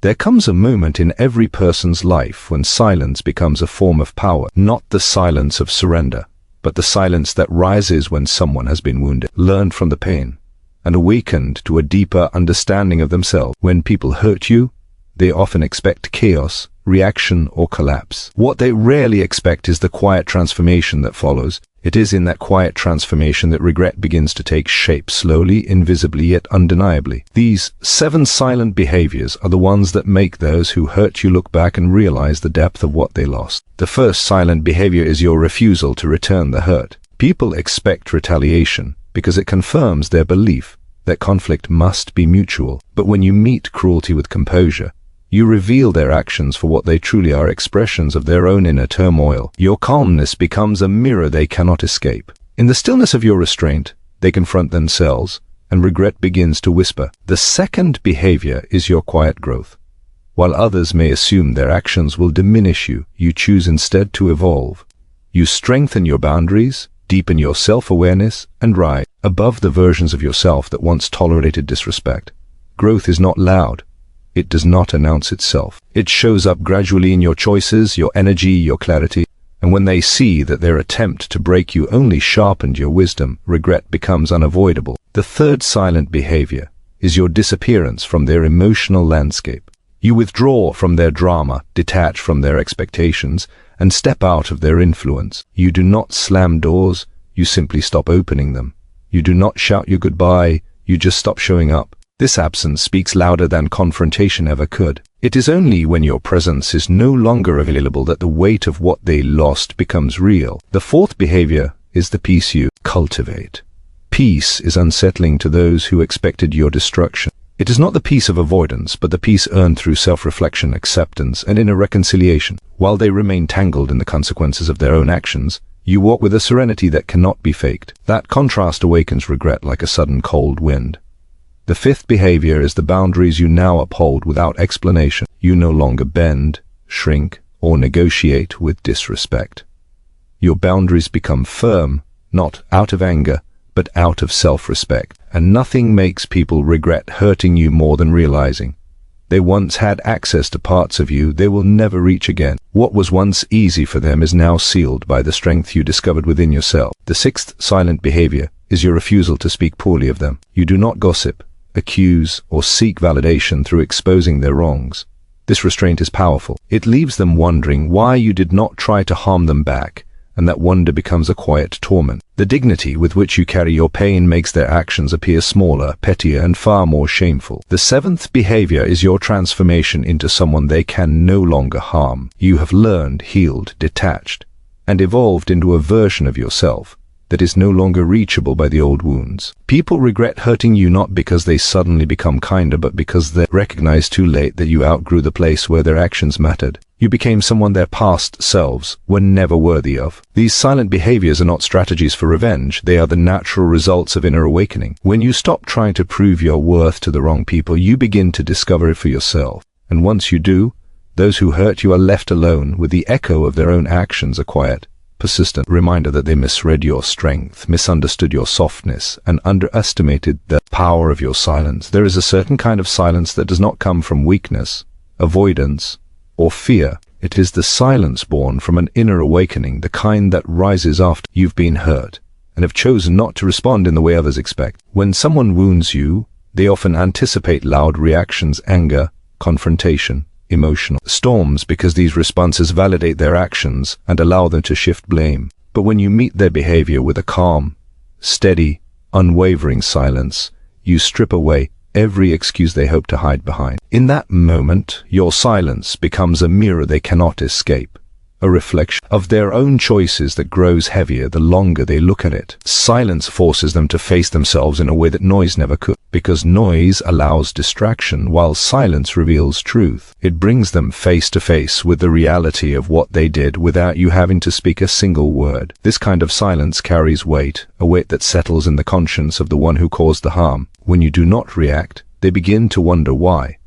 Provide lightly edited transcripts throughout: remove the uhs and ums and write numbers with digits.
There comes a moment in every person's life when silence becomes a form of power, not the silence of surrender, but the silence that rises when someone has been wounded, learned from the pain, and awakened to a deeper understanding of themselves. When people hurt you, they often expect chaos, reaction, or collapse. What they rarely expect is the quiet transformation that follows. It is in that quiet transformation that regret begins to take shape, slowly, invisibly, yet undeniably. These 7 silent behaviors are the ones that make those who hurt you look back and realize the depth of what they lost. The first silent behavior is your refusal to return the hurt. People expect retaliation because it confirms their belief that conflict must be mutual. But when you meet cruelty with composure, you reveal their actions for what they truly are, expressions of their own inner turmoil. Your calmness becomes a mirror they cannot escape. In the stillness of your restraint, they confront themselves, and regret begins to whisper. The second behavior is your quiet growth. While others may assume their actions will diminish you, you choose instead to evolve. You strengthen your boundaries, deepen your self-awareness, and rise above the versions of yourself that once tolerated disrespect. Growth is not loud. It does not announce itself. It shows up gradually in your choices, your energy, your clarity. And when they see that their attempt to break you only sharpened your wisdom, regret becomes unavoidable. The third silent behavior is your disappearance from their emotional landscape. You withdraw from their drama, detach from their expectations, and step out of their influence. You do not slam doors, you simply stop opening them. You do not shout your goodbye, you just stop showing up. This absence speaks louder than confrontation ever could. It is only when your presence is no longer available that the weight of what they lost becomes real. The fourth behavior is the peace you cultivate. Peace is unsettling to those who expected your destruction. It is not the peace of avoidance, but the peace earned through self-reflection, acceptance, and inner reconciliation. While they remain tangled in the consequences of their own actions, you walk with a serenity that cannot be faked. That contrast awakens regret like a sudden cold wind. The fifth behavior is the boundaries you now uphold without explanation. You no longer bend, shrink, or negotiate with disrespect. Your boundaries become firm, not out of anger, but out of self-respect. And nothing makes people regret hurting you more than realizing they once had access to parts of you they will never reach again. What was once easy for them is now sealed by the strength you discovered within yourself. The sixth silent behavior is your refusal to speak poorly of them. You do not gossip, accuse, or seek validation through exposing their wrongs. This restraint is powerful. It leaves them wondering why you did not try to harm them back, and that wonder becomes a quiet torment. The dignity with which you carry your pain makes their actions appear smaller, pettier, and far more shameful. The seventh behavior is your transformation into someone they can no longer harm. You have learned, healed, detached, and evolved into a version of yourself that is no longer reachable by the old wounds. People regret hurting you not because they suddenly become kinder, but because they recognize too late that you outgrew the place where their actions mattered. You became someone their past selves were never worthy of. These silent behaviors are not strategies for revenge, they are the natural results of inner awakening. When you stop trying to prove your worth to the wrong people, you begin to discover it for yourself. And once you do, those who hurt you are left alone with the echo of their own actions, a quiet, persistent reminder that they misread your strength, misunderstood your softness, and underestimated the power of your silence. There is a certain kind of silence that does not come from weakness, avoidance, or fear. It is the silence born from an inner awakening, the kind that rises after you've been hurt and have chosen not to respond in the way others expect. When someone wounds you, they often anticipate loud reactions, anger, confrontation, emotional storms, because these responses validate their actions and allow them to shift blame. But when you meet their behavior with a calm, steady, unwavering silence, you strip away every excuse they hope to hide behind. In that moment, your silence becomes a mirror they cannot escape, a reflection of their own choices that grows heavier the longer they look at it. Silence forces them to face themselves in a way that noise never could, because noise allows distraction while silence reveals truth. It brings them face to face with the reality of what they did without you having to speak a single word. This kind of silence carries weight, a weight that settles in the conscience of the one who caused the harm. When you do not react, they begin to wonder why.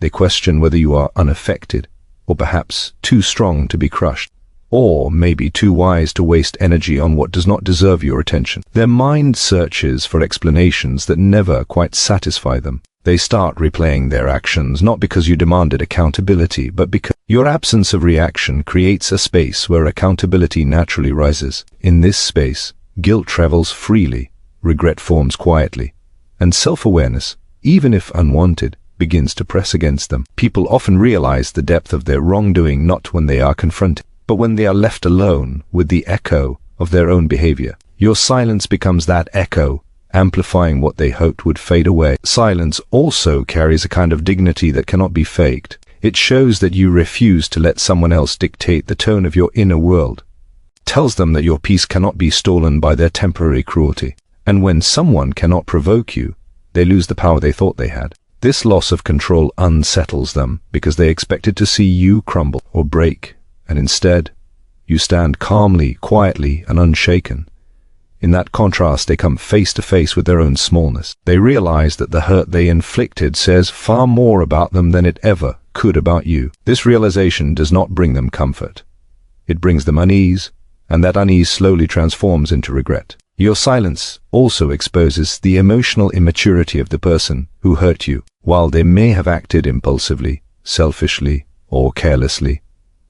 They question whether you are unaffected, or perhaps too strong to be crushed, or maybe too wise to waste energy on what does not deserve your attention. Their mind searches for explanations that never quite satisfy them. They start replaying their actions not because you demanded accountability, but because your absence of reaction creates a space where accountability naturally rises. In this space, guilt travels freely, regret forms quietly, and self-awareness, even if unwanted, begins to press against them. People often realize the depth of their wrongdoing not when they are confronted, but when they are left alone with the echo of their own behavior. Your silence becomes that echo, amplifying what they hoped would fade away. Silence also carries a kind of dignity that cannot be faked. It shows that you refuse to let someone else dictate the tone of your inner world. It tells them that your peace cannot be stolen by their temporary cruelty. And when someone cannot provoke you, they lose the power they thought they had. This loss of control unsettles them because they expected to see you crumble or break, and instead, you stand calmly, quietly, and unshaken. In that contrast, they come face to face with their own smallness. They realize that the hurt they inflicted says far more about them than it ever could about you. This realization does not bring them comfort. It brings them unease, and that unease slowly transforms into regret. Your silence also exposes the emotional immaturity of the person who hurt you. While they may have acted impulsively, selfishly, or carelessly,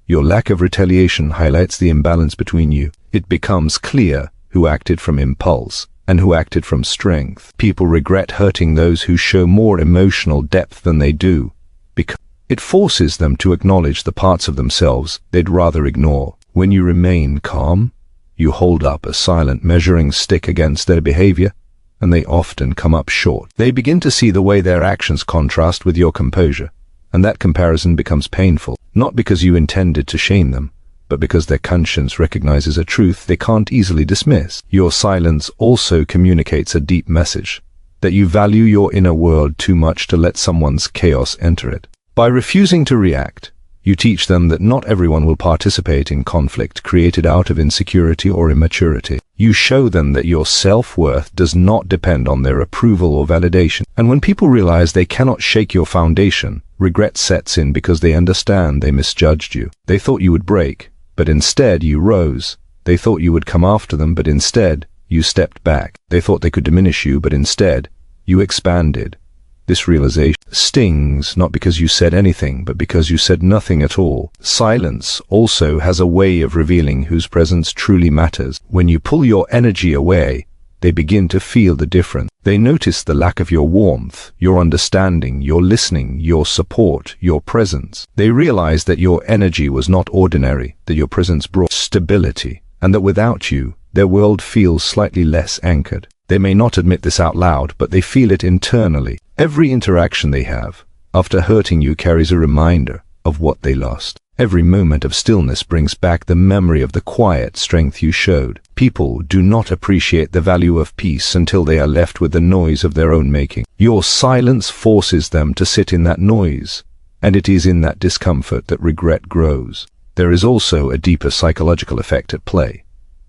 your lack of retaliation highlights the imbalance between you. It becomes clear who acted from impulse and who acted from strength. People regret hurting those who show more emotional depth than they do, because it forces them to acknowledge the parts of themselves they'd rather ignore. When you remain calm, you hold up a silent measuring stick against their behavior, and they often come up short. They begin to see the way their actions contrast with your composure, and that comparison becomes painful, not because you intended to shame them, but because their conscience recognizes a truth they can't easily dismiss. Your silence also communicates a deep message, that you value your inner world too much to let someone's chaos enter it. By refusing to react, you teach them that not everyone will participate in conflict created out of insecurity or immaturity. You show them that your self-worth does not depend on their approval or validation. And when people realize they cannot shake your foundation, regret sets in because they understand they misjudged you. They thought you would break, but instead you rose. They thought you would come after them, but instead you stepped back. They thought they could diminish you, but instead you expanded. This realization stings not because you said anything, but because you said nothing at all. Silence also has a way of revealing whose presence truly matters. When you pull your energy away, they begin to feel the difference. They notice the lack of your warmth, your understanding, your listening, your support, your presence. They realize that your energy was not ordinary, that your presence brought stability, and that without you, their world feels slightly less anchored. They may not admit this out loud, but they feel it internally. Every interaction they have after hurting you carries a reminder of what they lost. Every moment of stillness brings back the memory of the quiet strength you showed. People do not appreciate the value of peace until they are left with the noise of their own making. Your silence forces them to sit in that noise, and it is in that discomfort that regret grows. There is also a deeper psychological effect at play.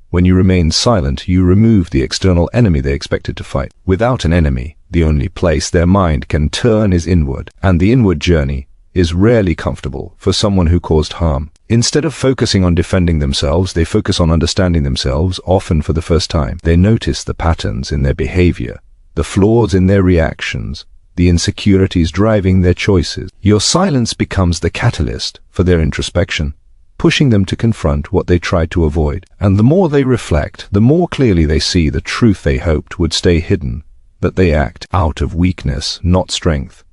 When you remain silent, you remove the external enemy they expected to fight. Without an enemy, the only place their mind can turn is inward, and the inward journey is rarely comfortable for someone who caused harm. Instead of focusing on defending themselves, they focus on understanding themselves, often for the first time. They notice the patterns in their behavior, the flaws in their reactions, the insecurities driving their choices. Your silence becomes the catalyst for their introspection, pushing them to confront what they tried to avoid. And the more they reflect, the more clearly they see the truth they hoped would stay hidden, that they act out of weakness, not strength,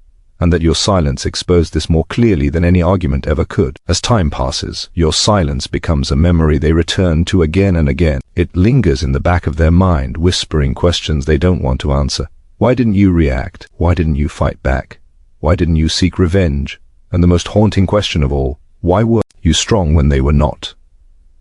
and that your silence exposed this more clearly than any argument ever could. As time passes, your silence becomes a memory they return to again and again. It lingers in the back of their mind, whispering questions they don't want to answer. Why didn't you react? Why didn't you fight back? Why didn't you seek revenge? And the most haunting question of all, why were you strong when they were not?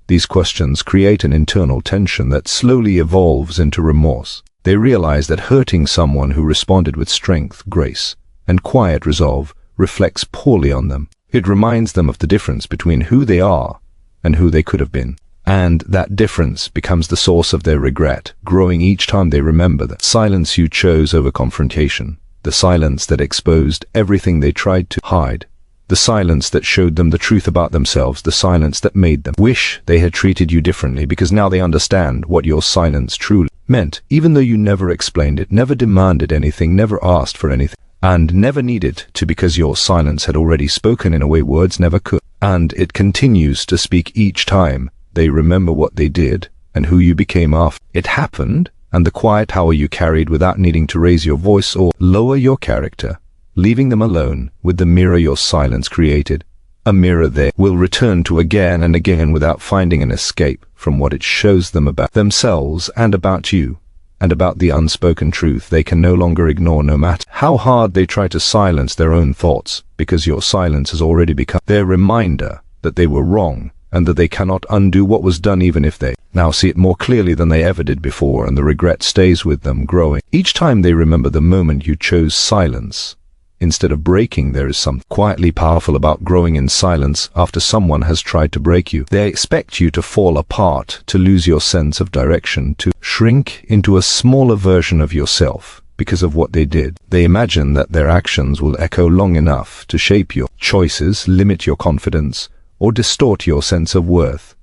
These questions create an internal tension that slowly evolves into remorse. They realize that hurting someone who responded with strength, grace, and quiet resolve reflects poorly on them. It reminds them of the difference between who they are and who they could have been. And that difference becomes the source of their regret, growing each time they remember the silence you chose over confrontation, the silence that exposed everything they tried to hide, the silence that showed them the truth about themselves, the silence that made them wish they had treated you differently, because now they understand what your silence truly meant, even though you never explained it, never demanded anything, never asked for anything. and never needed to because your silence had already spoken in a way words never could. And it continues to speak each time they remember what they did and who you became after it happened, and the quiet power you carried without needing to raise your voice or lower your character, leaving them alone with the mirror your silence created, a mirror they will return to again and again without finding an escape from what it shows them about themselves and about you, and about the unspoken truth they can no longer ignore no matter how hard they try to silence their own thoughts, because your silence has already become their reminder that they were wrong and that they cannot undo what was done even if they now see it more clearly than they ever did before, and the regret stays with them growing. Each time they remember the moment you chose silence instead of breaking, there is something quietly powerful about growing in silence after someone has tried to break you. They expect you to fall apart, to lose your sense of direction, to shrink into a smaller version of yourself because of what they did. They imagine that their actions will echo long enough to shape your choices, limit your confidence, or distort your sense of worth.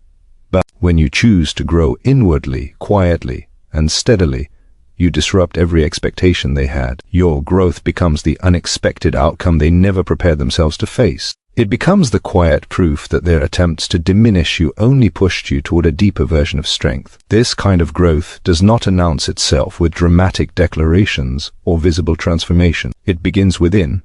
But when you choose to grow inwardly, quietly, and steadily, you disrupt every expectation they had. Your growth becomes the unexpected outcome they never prepared themselves to face. It becomes the quiet proof that their attempts to diminish you only pushed you toward a deeper version of strength. This kind of growth does not announce itself with dramatic declarations or visible transformation. It begins within,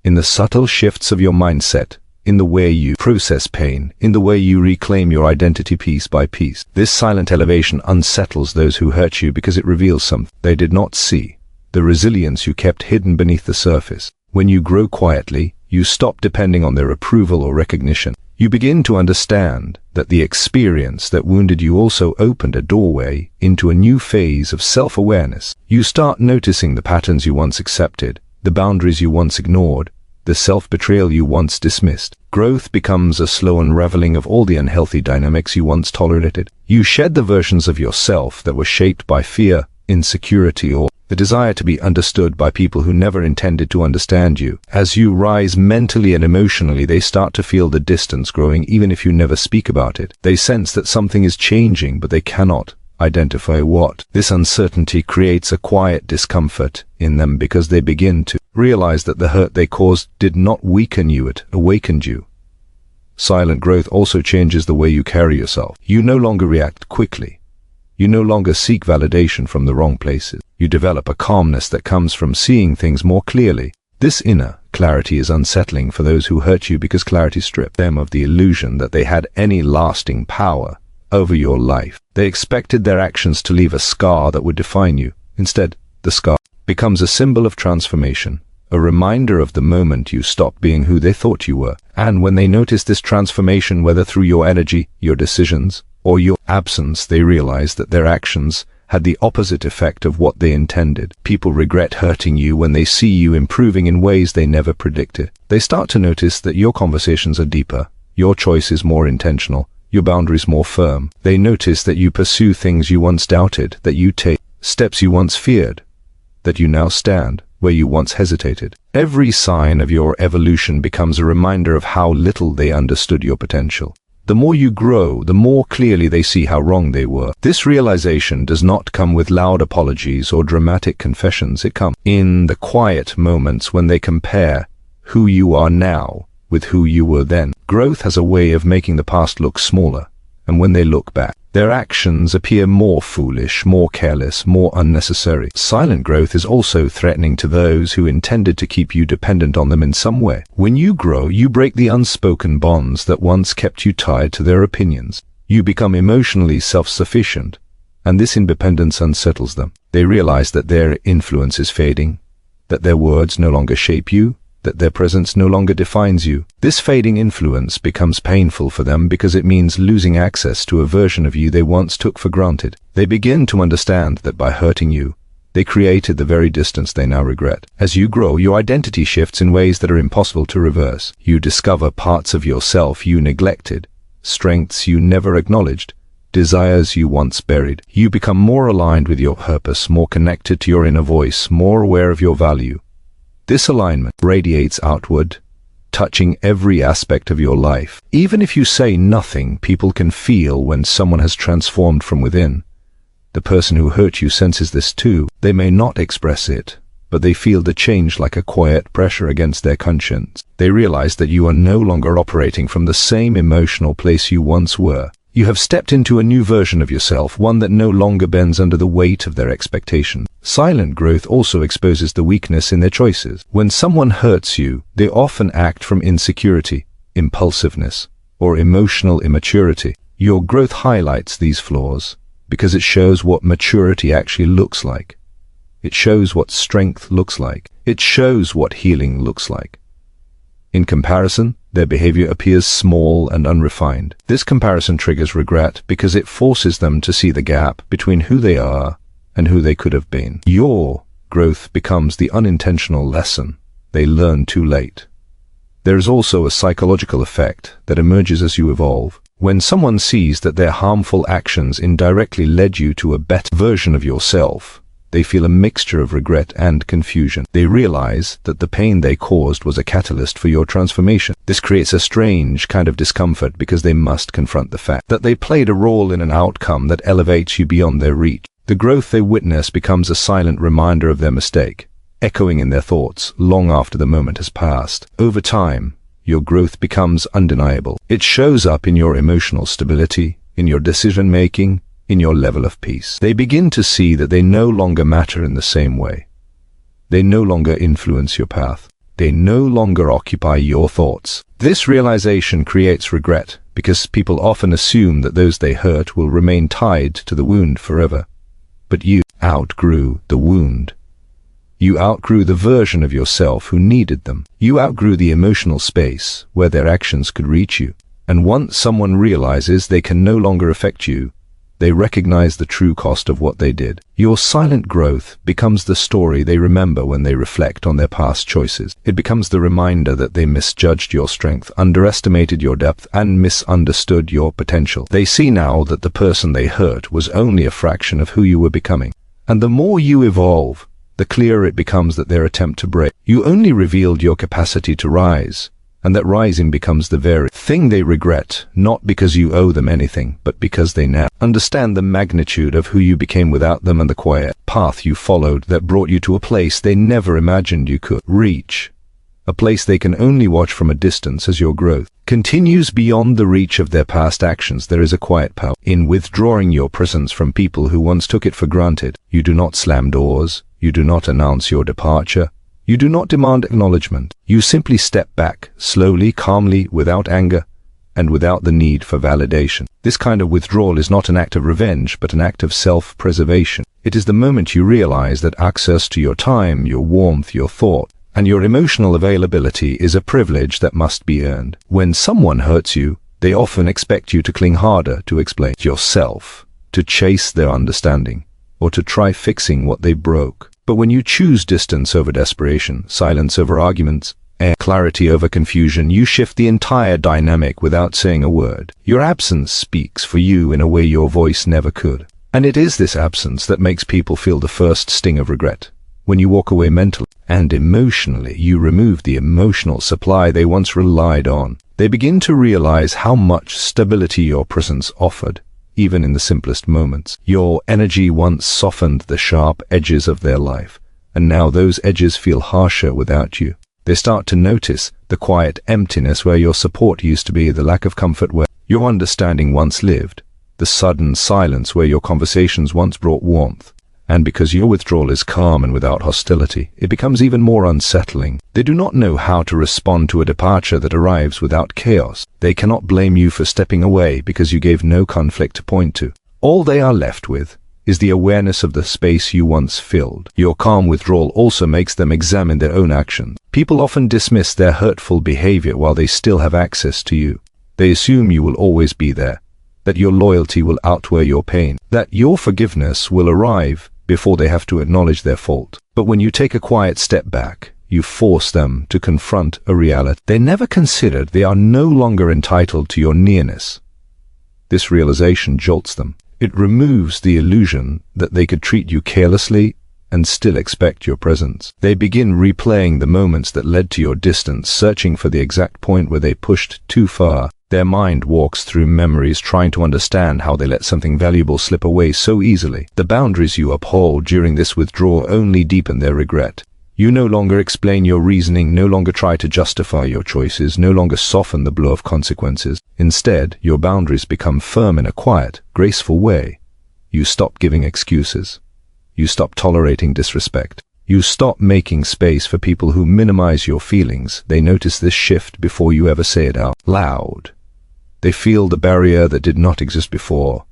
in the subtle shifts of your mindset, in the way you process pain, in the way you reclaim your identity piece by piece. This silent elevation unsettles those who hurt you because it reveals something they did not see, the resilience you kept hidden beneath the surface. When you grow quietly, you stop depending on their approval or recognition. You begin to understand that the experience that wounded you also opened a doorway into a new phase of self-awareness. You start noticing the patterns you once accepted, the boundaries you once ignored, the self-betrayal you once dismissed. Growth becomes a slow unraveling of all the unhealthy dynamics you once tolerated. You shed the versions of yourself that were shaped by fear, insecurity, or the desire to be understood by people who never intended to understand you. As you rise mentally and emotionally, they start to feel the distance growing even if you never speak about it. They sense that something is changing, but they cannot identify what. This uncertainty creates a quiet discomfort in them because they begin to realize that the hurt they caused did not weaken you, it awakened you. Silent growth also changes the way you carry yourself. You no longer react quickly. You no longer seek validation from the wrong places. You develop a calmness that comes from seeing things more clearly. This inner clarity is unsettling for those who hurt you because clarity stripped them of the illusion that they had any lasting power over your life. They expected their actions to leave a scar that would define you. Instead, the scar becomes a symbol of transformation, a reminder of the moment you stopped being who they thought you were. And when they notice this transformation, whether through your energy, your decisions, or your absence, they realize that their actions had the opposite effect of what they intended. People regret hurting you when they see you improving in ways they never predicted. They start to notice that your conversations are deeper, your choices more intentional, your boundaries more firm. They notice that you pursue things you once doubted, that you take steps you once feared, that you now stand where you once hesitated. Every sign of your evolution becomes a reminder of how little they understood your potential. The more you grow, the more clearly they see how wrong they were. This realization does not come with loud apologies or dramatic confessions. It comes in the quiet moments when they compare who you are now with who you were then. Growth has a way of making the past look smaller, and when they look back, their actions appear more foolish, more careless, more unnecessary. Silent growth is also threatening to those who intended to keep you dependent on them in some way. When you grow, you break the unspoken bonds that once kept you tied to their opinions. You become emotionally self-sufficient, and this independence unsettles them. They realize that their influence is fading, that their words no longer shape you, that their presence no longer defines you. This fading influence becomes painful for them because it means losing access to a version of you they once took for granted. They begin to understand that by hurting you, they created the very distance they now regret. As you grow, your identity shifts in ways that are impossible to reverse. You discover parts of yourself you neglected, strengths you never acknowledged, desires you once buried. You become more aligned with your purpose, more connected to your inner voice, more aware of your value. This alignment radiates outward, touching every aspect of your life. Even if you say nothing, people can feel when someone has transformed from within. The person who hurt you senses this too. They may not express it, but they feel the change like a quiet pressure against their conscience. They realize that you are no longer operating from the same emotional place you once were. You have stepped into a new version of yourself, one that no longer bends under the weight of their expectations. Silent growth also exposes the weakness in their choices. When someone hurts you, they often act from insecurity, impulsiveness, or emotional immaturity. Your growth highlights these flaws because it shows what maturity actually looks like. It shows what strength looks like. It shows what healing looks like. In comparison, their behavior appears small and unrefined. This comparison triggers regret because it forces them to see the gap between who they are and who they could have been. Your growth becomes the unintentional lesson they learn too late. There is also a psychological effect that emerges as you evolve. When someone sees that their harmful actions indirectly led you to a better version of yourself, they feel a mixture of regret and confusion. They realize that the pain they caused was a catalyst for your transformation. This creates a strange kind of discomfort because they must confront the fact that they played a role in an outcome that elevates you beyond their reach. The growth they witness becomes a silent reminder of their mistake, echoing in their thoughts long after the moment has passed. Over time, your growth becomes undeniable. It shows up in your emotional stability, in your decision-making, in your level of peace. They begin to see that they no longer matter in the same way. They no longer influence your path. They no longer occupy your thoughts. This realization creates regret because people often assume that those they hurt will remain tied to the wound forever. But you outgrew the wound. You outgrew the version of yourself who needed them. You outgrew the emotional space where their actions could reach you. And once someone realizes they can no longer affect you, they recognize the true cost of what they did. Your silent growth becomes the story they remember when they reflect on their past choices. It becomes the reminder that they misjudged your strength, underestimated your depth, and misunderstood your potential. They see now that the person they hurt was only a fraction of who you were becoming. And the more you evolve, the clearer it becomes that their attempt to break you only revealed your capacity to rise, and that rising becomes the very thing they regret, not because you owe them anything, but because they now understand the magnitude of who you became without them and the quiet path you followed that brought you to a place they never imagined you could reach, a place they can only watch from a distance as your growth continues beyond the reach of their past actions. There is a quiet power in withdrawing your presence from people who once took it for granted. You do not slam doors. You do not announce your departure. You do not demand acknowledgement. You simply step back, slowly, calmly, without anger, and without the need for validation. This kind of withdrawal is not an act of revenge, but an act of self-preservation. It is the moment you realize that access to your time, your warmth, your thought, and your emotional availability is a privilege that must be earned. When someone hurts you, they often expect you to cling harder, to explain yourself, to chase their understanding, or to try fixing what they broke. But when you choose distance over desperation, silence over arguments, and clarity over confusion, you shift the entire dynamic without saying a word. Your absence speaks for you in a way your voice never could. And it is this absence that makes people feel the first sting of regret. When you walk away mentally and emotionally, you remove the emotional supply they once relied on. They begin to realize how much stability your presence offered, even in the simplest moments. Your energy once softened the sharp edges of their life, and now those edges feel harsher without you. They start to notice the quiet emptiness where your support used to be, the lack of comfort where your understanding once lived, the sudden silence where your conversations once brought warmth. And because your withdrawal is calm and without hostility, it becomes even more unsettling. They do not know how to respond to a departure that arrives without chaos. They cannot blame you for stepping away because you gave no conflict to point to. All they are left with is the awareness of the space you once filled. Your calm withdrawal also makes them examine their own actions. People often dismiss their hurtful behavior while they still have access to you. They assume you will always be there, that your loyalty will outweigh your pain, that your forgiveness will arrive before they have to acknowledge their fault. But when you take a quiet step back, you force them to confront a reality they never considered. They are no longer entitled to your nearness. This realization jolts them. It removes the illusion that they could treat you carelessly and still expect your presence. They begin replaying the moments that led to your distance, searching for the exact point where they pushed too far. Their mind walks through memories, trying to understand how they let something valuable slip away so easily. The boundaries you uphold during this withdrawal only deepen their regret. You no longer explain your reasoning, no longer try to justify your choices, no longer soften the blow of consequences. Instead, your boundaries become firm in a quiet, graceful way. You stop giving excuses. You stop tolerating disrespect. You stop making space for people who minimize your feelings. They notice this shift before you ever say it out loud. They feel the barrier that did not exist before,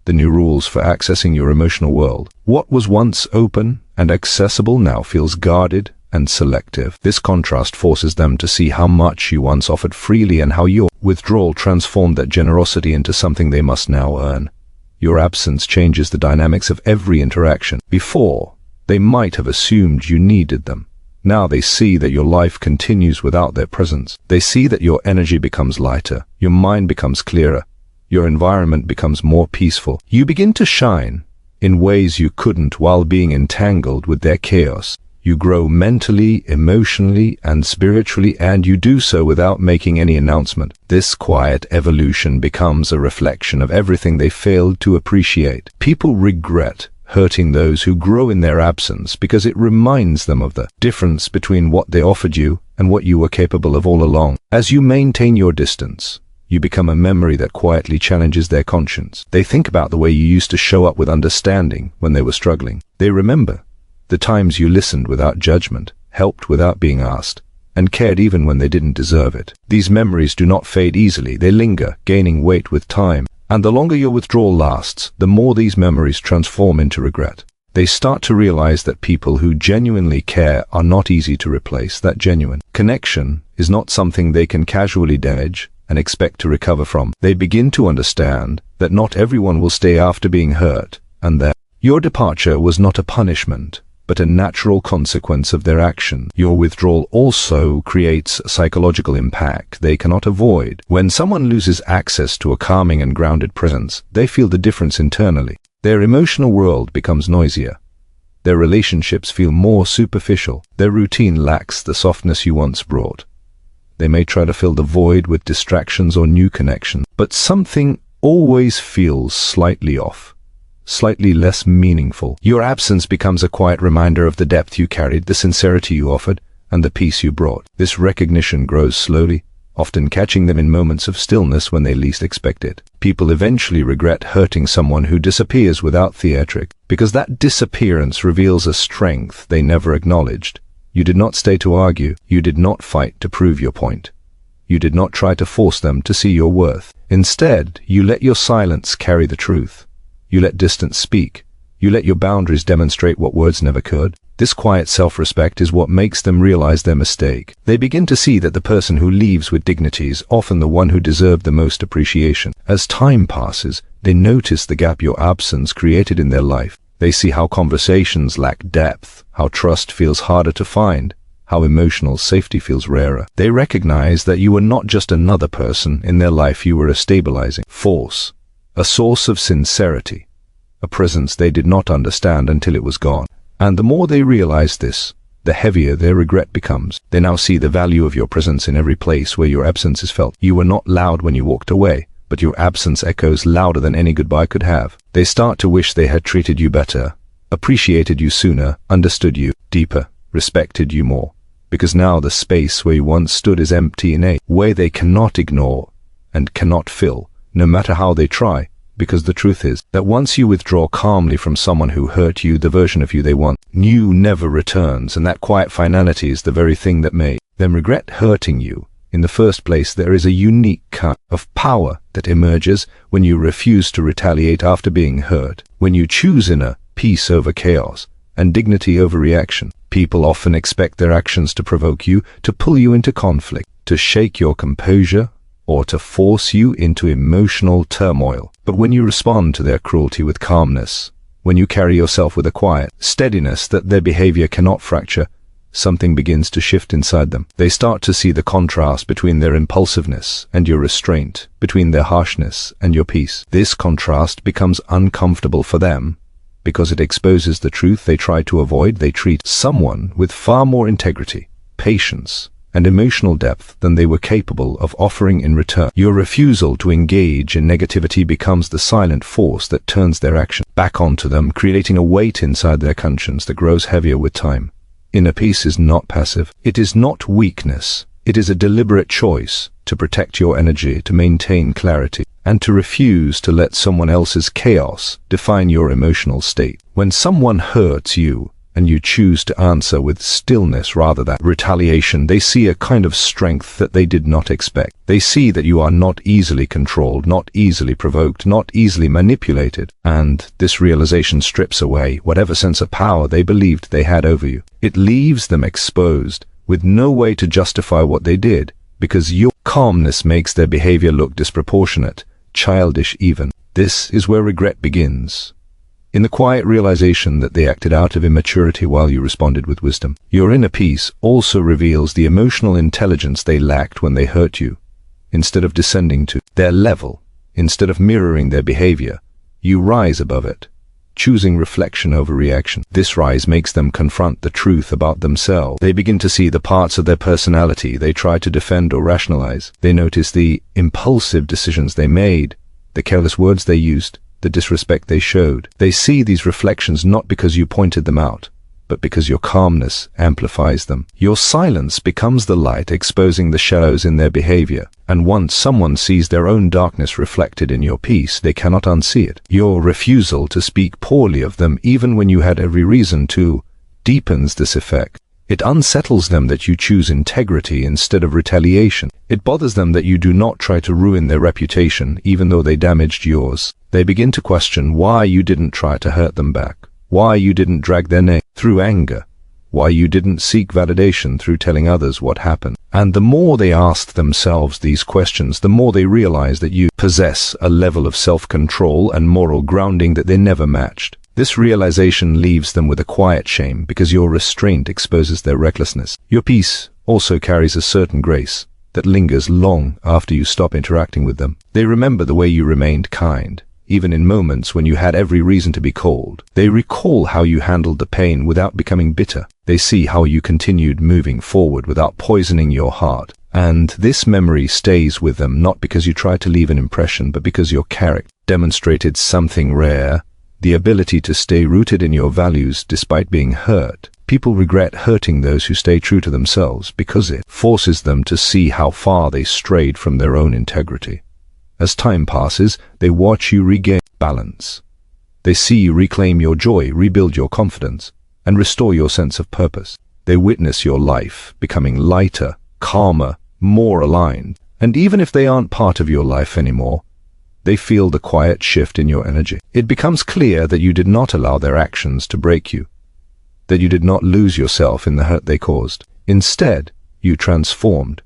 the new rules for accessing your emotional world. What was once open and accessible now feels guarded and selective. This contrast forces them to see how much you once offered freely and how your withdrawal transformed that generosity into something they must now earn. Your absence changes the dynamics of every interaction. Before, they might have assumed you needed them. Now they see that your life continues without their presence. They see that your energy becomes lighter, your mind becomes clearer, your environment becomes more peaceful. You begin to shine in ways you couldn't while being entangled with their chaos. You grow mentally, emotionally, and spiritually, and you do so without making any announcement. This quiet evolution becomes a reflection of everything they failed to appreciate. People regret hurting those who grow in their absence because it reminds them of the difference between what they offered you and what you were capable of all along. As you maintain your distance, you become a memory that quietly challenges their conscience. They think about the way you used to show up with understanding when they were struggling. They remember the times you listened without judgment, helped without being asked, and cared even when they didn't deserve it. These memories do not fade easily. They linger, gaining weight with time. And the longer your withdrawal lasts, the more these memories transform into regret. They start to realize that people who genuinely care are not easy to replace. That genuine connection is not something they can casually damage and expect to recover from. They begin to understand that not everyone will stay after being hurt, and that your departure was not a punishment, but a natural consequence of their action. Your withdrawal also creates a psychological impact they cannot avoid. When someone loses access to a calming and grounded presence, they feel the difference internally. Their emotional world becomes noisier. Their relationships feel more superficial. Their routine lacks the softness you once brought. They may try to fill the void with distractions or new connections, but something always feels slightly off, slightly less meaningful. Your absence becomes a quiet reminder of the depth you carried, the sincerity you offered, and the peace you brought. This recognition grows slowly, often catching them in moments of stillness when they least expect it. People eventually regret hurting someone who disappears without theatric, because that disappearance reveals a strength they never acknowledged. You did not stay to argue. You did not fight to prove your point. You did not try to force them to see your worth. Instead, you let your silence carry the truth. You let distance speak. You let your boundaries demonstrate what words never could. This quiet self-respect is what makes them realize their mistake. They begin to see that the person who leaves with dignity is often the one who deserved the most appreciation. As time passes, they notice the gap your absence created in their life. They see how conversations lack depth, how trust feels harder to find, how emotional safety feels rarer. They recognize that you were not just another person in their life, you were a stabilizing force, a source of sincerity, a presence they did not understand until it was gone. And the more they realize this, the heavier their regret becomes. They now see the value of your presence in every place where your absence is felt. You were not loud when you walked away, but your absence echoes louder than any goodbye could have. They start to wish they had treated you better, appreciated you sooner, understood you deeper, respected you more, because now the space where you once stood is empty in a way they cannot ignore and cannot fill, no matter how they try, because the truth is that once you withdraw calmly from someone who hurt you, the version of you they want knew never returns, and that quiet finality is the very thing that made them regret hurting you. In the first place, there is a unique kind of power that emerges when you refuse to retaliate after being hurt, when you choose inner peace over chaos and dignity over reaction. People often expect their actions to provoke you, to pull you into conflict, to shake your composure, or to force you into emotional turmoil. But when you respond to their cruelty with calmness, when you carry yourself with a quiet steadiness that their behavior cannot fracture, something begins to shift inside them. They start to see the contrast between their impulsiveness and your restraint, between their harshness and your peace. This contrast becomes uncomfortable for them because it exposes the truth they try to avoid. They treat someone with far more integrity, patience, and emotional depth than they were capable of offering in return. Your refusal to engage in negativity becomes the silent force that turns their action back onto them, creating a weight inside their conscience that grows heavier with time. Inner peace is not passive. It is not weakness. It is a deliberate choice to protect your energy, to maintain clarity, and to refuse to let someone else's chaos define your emotional state. When someone hurts you, and you choose to answer with stillness rather than retaliation, they see a kind of strength that they did not expect. They see that you are not easily controlled, not easily provoked, not easily manipulated, and this realization strips away whatever sense of power they believed they had over you. It leaves them exposed, with no way to justify what they did, because your calmness makes their behavior look disproportionate, childish even. This is where regret begins. In the quiet realization that they acted out of immaturity while you responded with wisdom. Your inner peace also reveals the emotional intelligence they lacked when they hurt you. Instead of descending to their level, instead of mirroring their behavior, you rise above it, choosing reflection over reaction. This rise makes them confront the truth about themselves. They begin to see the parts of their personality they try to defend or rationalize. They notice the impulsive decisions they made, the careless words they used, the disrespect they showed. They see these reflections not because you pointed them out, but because your calmness amplifies them. Your silence becomes the light exposing the shadows in their behavior, and once someone sees their own darkness reflected in your peace, they cannot unsee it. Your refusal to speak poorly of them, even when you had every reason to, deepens this effect. It unsettles them that you choose integrity instead of retaliation. It bothers them that you do not try to ruin their reputation, even though they damaged yours. They begin to question why you didn't try to hurt them back, why you didn't drag their name through anger, why you didn't seek validation through telling others what happened. And the more they ask themselves these questions, the more they realize that you possess a level of self-control and moral grounding that they never matched. This realization leaves them with a quiet shame because your restraint exposes their recklessness. Your peace also carries a certain grace that lingers long after you stop interacting with them. They remember the way you remained kind, even in moments when you had every reason to be cold. They recall how you handled the pain without becoming bitter. They see how you continued moving forward without poisoning your heart. And this memory stays with them not because you tried to leave an impression, but because your character demonstrated something rare, the ability to stay rooted in your values despite being hurt. People regret hurting those who stay true to themselves because it forces them to see how far they strayed from their own integrity. As time passes, they watch you regain balance. They see you reclaim your joy, rebuild your confidence, and restore your sense of purpose. They witness your life becoming lighter, calmer, more aligned. And even if they aren't part of your life anymore, they feel the quiet shift in your energy. It becomes clear that you did not allow their actions to break you, that you did not lose yourself in the hurt they caused. Instead, you transformed.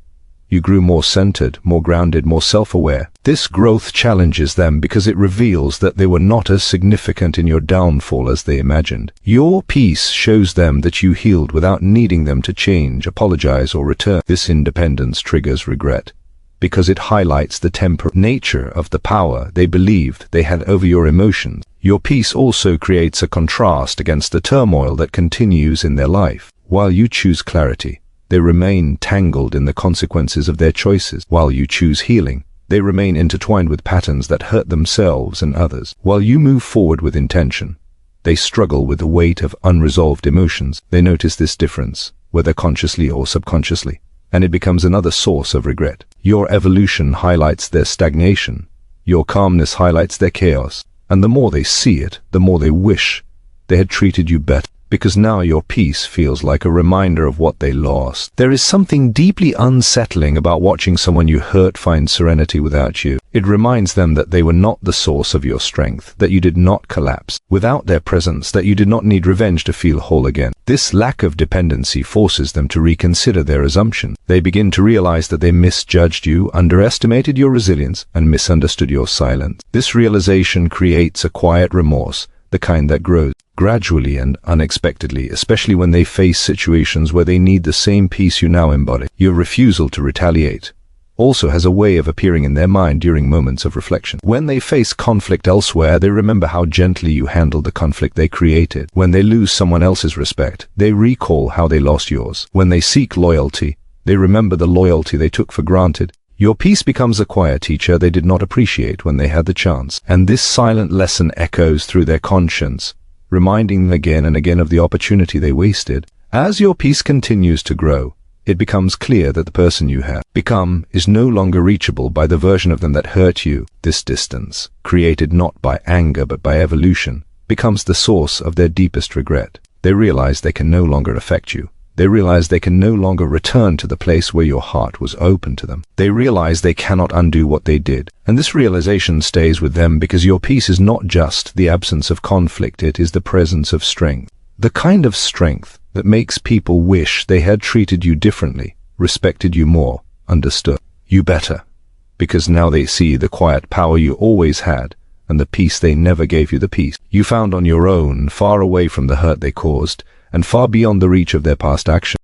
You grew more centered, more grounded, more self-aware. This growth challenges them because it reveals that they were not as significant in your downfall as they imagined. Your peace shows them that you healed without needing them to change, apologize, or return. This independence triggers regret, because it highlights the temporary nature of the power they believed they had over your emotions. Your peace also creates a contrast against the turmoil that continues in their life. While you choose clarity, they remain tangled in the consequences of their choices. While you choose healing, they remain intertwined with patterns that hurt themselves and others. While you move forward with intention, they struggle with the weight of unresolved emotions. They notice this difference, whether consciously or subconsciously, and it becomes another source of regret. Your evolution highlights their stagnation. Your calmness highlights their chaos. And the more they see it, the more they wish they had treated you better, because now your peace feels like a reminder of what they lost. There is something deeply unsettling about watching someone you hurt find serenity without you. It reminds them that they were not the source of your strength, that you did not collapse without their presence, that you did not need revenge to feel whole again. This lack of dependency forces them to reconsider their assumption. They begin to realize that they misjudged you, underestimated your resilience, and misunderstood your silence. This realization creates a quiet remorse, the kind that grows gradually and unexpectedly, especially when they face situations where they need the same peace you now embody. Your refusal to retaliate also has a way of appearing in their mind during moments of reflection. When they face conflict elsewhere, they remember how gently you handled the conflict they created. When they lose someone else's respect, they recall how they lost yours. When they seek loyalty, they remember the loyalty they took for granted. Your peace becomes a quiet teacher they did not appreciate when they had the chance. And this silent lesson echoes through their conscience, reminding them again and again of the opportunity they wasted. As your peace continues to grow, it becomes clear that the person you have become is no longer reachable by the version of them that hurt you. This distance, created not by anger but by evolution, becomes the source of their deepest regret. They realize they can no longer affect you. They realize they can no longer return to the place where your heart was open to them. They realize they cannot undo what they did. And this realization stays with them because your peace is not just the absence of conflict, it is the presence of strength. The kind of strength that makes people wish they had treated you differently, respected you more, understood you better. Because now they see the quiet power you always had, and the peace they never gave you, the peace you found on your own, far away from the hurt they caused, and far beyond the reach of their past action.